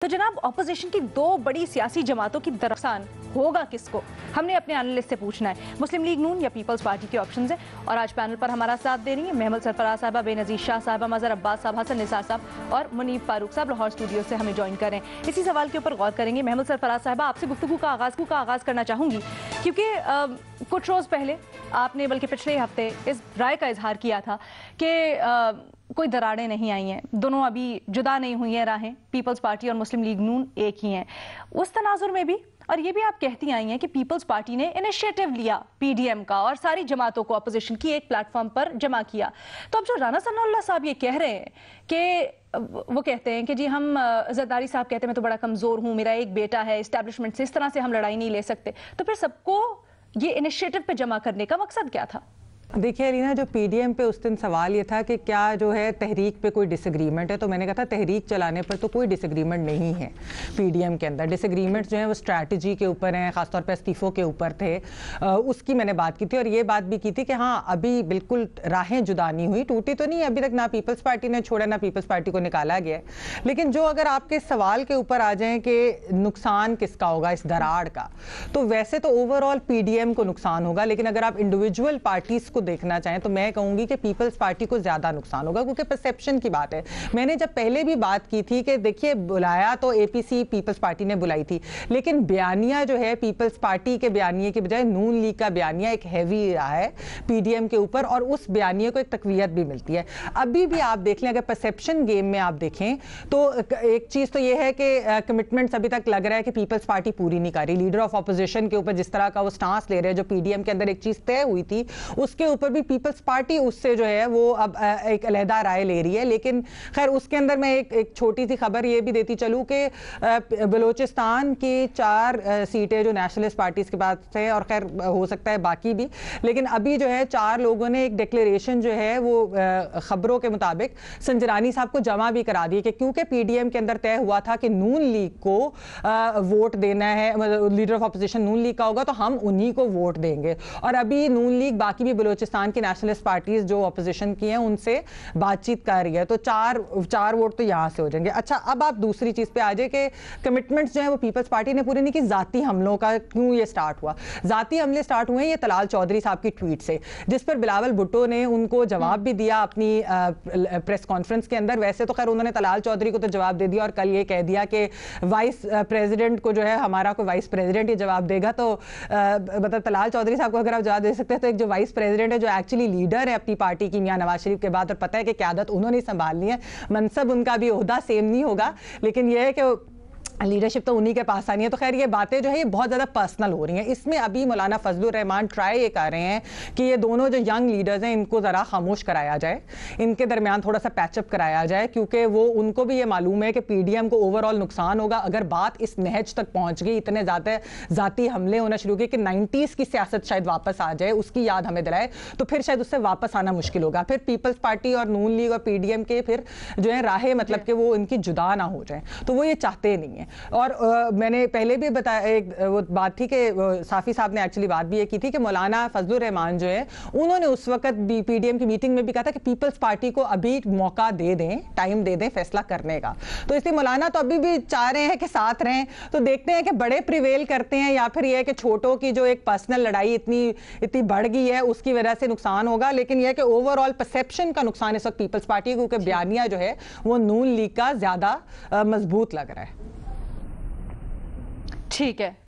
तो जनाब, ऑपोजिशन की दो बड़ी सियासी जमातों की दरख्सान होगा किसको, हमने अपने एनालिस्ट से पूछना है। मुस्लिम लीग नून या पीपल्स पार्टी के ऑप्शंस हैं। और आज पैनल पर हमारा साथ दे रही है महमद सरफराज साहबा, बेनजीर शाह साहबा, मजहर अब्बास साहब, हसन निसार साहब और मुनीब फारूक साहब लाहौर स्टूडियो से हमें ज्वाइन करें। इसी सवाल के ऊपर गौर करेंगे। महमद सरफराज साहबा, आपसे गुफ्तगू का आगाज़ करना चाहूँगी क्योंकि कुछ रोज़ पहले आपने, बल्कि पिछले हफ्ते, इस राय का इजहार किया था कि कोई दरारें नहीं आई हैं, दोनों अभी जुदा नहीं हुई हैं राहें, पीपल्स पार्टी और मुस्लिम लीग नून एक ही हैं। उस तनाजुर में भी, और ये भी आप कहती आई हैं कि पीपल्स पार्टी ने इनिशिएटिव लिया पीडीएम का और सारी जमातों को अपोजिशन की एक प्लेटफॉर्म पर जमा किया। तो अब जो राना सनाउल्लाह साहब ये कह रहे हैं कि वो कहते हैं कि जी हम, जरदारी साहब कहते हैं मैं तो बड़ा कमज़ोर हूँ, मेरा एक बेटा है, इस्टेब्लिशमेंट से इस तरह से हम लड़ाई नहीं ले सकते, तो फिर सबको ये इनिशिएटिव पे जमा करने का मकसद क्या था? देखिए अलीना, जो पीडीएम पे उस दिन सवाल ये था कि क्या जो है तहरीक पे कोई डिसएग्रीमेंट है, तो मैंने कहा था तहरीक चलाने पर तो कोई डिसएग्रीमेंट नहीं है। पीडीएम के अंदर डिसएग्रीमेंट जो है वो स्ट्रैटेजी के ऊपर हैं, खासतौर पर इस्तीफ़ों के ऊपर थे। उसकी मैंने बात की थी और ये बात भी की थी कि हाँ, अभी बिल्कुल राहें जुदा नहीं हुई, टूटी तो नहीं अभी तक, ना पीपल्स पार्टी ने छोड़ा ना पीपल्स पार्टी को निकाला गया है। लेकिन जो अगर आपके सवाल के ऊपर आ जाएं कि नुकसान किसका होगा इस दराड़ का, तो वैसे तो ओवरऑल पीडीएम को नुकसान होगा, लेकिन अगर आप इंडिविजुअल पार्टीज को देखना चाहें तो मैं कहूंगी कि पीपल्स पार्टी को ज्यादा नुकसान होगा, क्योंकि परसेप्शन की बात है। मैंने जब पहले भी बात की थी कि देखिए, बुलाया तो एपीसी पीपल्स पार्टी ने बुलाई थी, लेकिन बयानिया जो है पीपल्स पार्टी के बयानिए के बजाय नून लीग का बयानिया एक हैवी रहा है पीडीएम के ऊपर, और उस बयानिए को एक तकवीयत भी मिलती है। अभी भी आप देख लें, अगर परसेप्शन गेम में आप देखें तो एक चीज तो यह है कि कमिटमेंट्स अभी तक लग रहा है कि पीपल्स पार्टी पूरी नहीं कर रही। लीडर ऑफ ऑपोजिशन के ऊपर जिस तरह का वो स्टांस ले रहे हैं, जो पीडीएम के अंदर एक चीज तय हुई थी, उसके ऊपर भी पीपल्स पार्टी उससे जो है वो अब एक अलहदा राय ले रही है। लेकिन खैर, उसके अंदर मैं एक छोटी सी खबर ये भी देती चलूं कि बलूचिस्तान की 4 सीटें जो नेशनलिस्ट पार्टीज के पास है, और खैर हो सकता है बाकी भी, लेकिन अभी जो है 4 लोगों ने एक डिक्लेरेशन जो है वो खबरों के मुताबिक संजरानी साहब को जमा भी करा दी कि क्योंकि पीडीएम के अंदर तय हुआ था कि नून लीग को वोट देना है, मतलब leader of opposition Noon league का होगा, तो हम उन्हीं को वोट देंगे। और अभी नून लीग बाकी भी बलूचिस्तान की नेशनलिस्ट पार्टीज जो ऑपोजिशन की हैं उनसे बातचीत कर रही है, तो चार वोट तो यहां से हो जाएंगे। अच्छा, अब आप दूसरी चीज पे आ जाए कि कमिटमेंट्स जो है वो पीपल्स पार्टी ने पूरी नहीं की। जाती हमलों का क्यों ये स्टार्ट हुआ? जाती हमले स्टार्ट हुए ये तलाल चौधरी साहब की ट्वीट से, जिस पर बिलावल भुट्टो ने उनको जवाब भी दिया अपनी प्रेस कॉन्फ्रेंस के अंदर। वैसे तो खैर उन्होंने तलाल चौधरी को तो जवाब दे दिया, और कल ये कह दिया कि वाइस प्रेसिडेंट को जो है, हमारा कोई वाइस प्रेसिडेंट ये जवाब देगा। तो मतलब तलाल चौधरी साहब को अगर आप जवाब दे सकते हैं, तो एक जो वाइस प्रेसिडेंट है, जो एक्चुअली लीडर है अपनी पार्टी की, मियां नवाज शरीफ के बाद, और पता है कि क़यादत उन्होंने संभालनी है, मनसब उनका भी ओहदा सेम नहीं होगा, लेकिन यह है कि लीडरशिप तो उन्हीं के पास आनी है। तो खैर ये बातें जो है ये बहुत ज़्यादा पर्सनल हो रही हैं। इसमें अभी मौलाना फजलुर रहमान ट्राई ये कर रहे हैं कि ये दोनों जो यंग लीडर्स हैं इनको ज़रा खामोश कराया जाए, इनके दरमियान थोड़ा सा पैचअप कराया जाए, क्योंकि वो उनको भी ये मालूम है कि पीडीएम को ओवरऑल नुकसान होगा अगर बात इस नहज तक पहुँच गई, इतने ज़्यादा ज़ाती हमले होना शुरू हुए कि 90s की सियासत शायद वापस आ जाए, उसकी याद हमें दिलाए, तो फिर शायद उससे वापस आना मुश्किल होगा। फिर पीपल्स पार्टी और नून लीग और पीडीएम के फिर जो है राहें, मतलब कि वो इनकी जुदा ना हो जाए, तो वो ये चाहते नहीं है। और मैंने पहले भी बताया, एक वो बात थी कि साफी साहब ने एक्चुअली बात भी ये की थी कि मौलाना फजलुर रहमान जो है, उन्होंने उस वक्त पीडीएम की मीटिंग में भी कहा था कि पीपल्स पार्टी को अभी मौका दे दें, टाइम दे दें फैसला करने का। तो इसलिए मौलाना तो अभी भी चाह रहे हैं कि साथ रहें। तो देखते हैं कि बड़े प्रिवेल करते हैं या फिर यह है कि छोटों की जो एक पर्सनल लड़ाई इतनी बढ़ गई है उसकी वजह से नुकसान होगा। लेकिन यह कि ओवरऑल परसेप्शन का नुकसान इस वक्त पीपल्स पार्टी, क्योंकि बयानिया जो है वो नून लीग का ज्यादा मजबूत लग रहा है। ठीक है।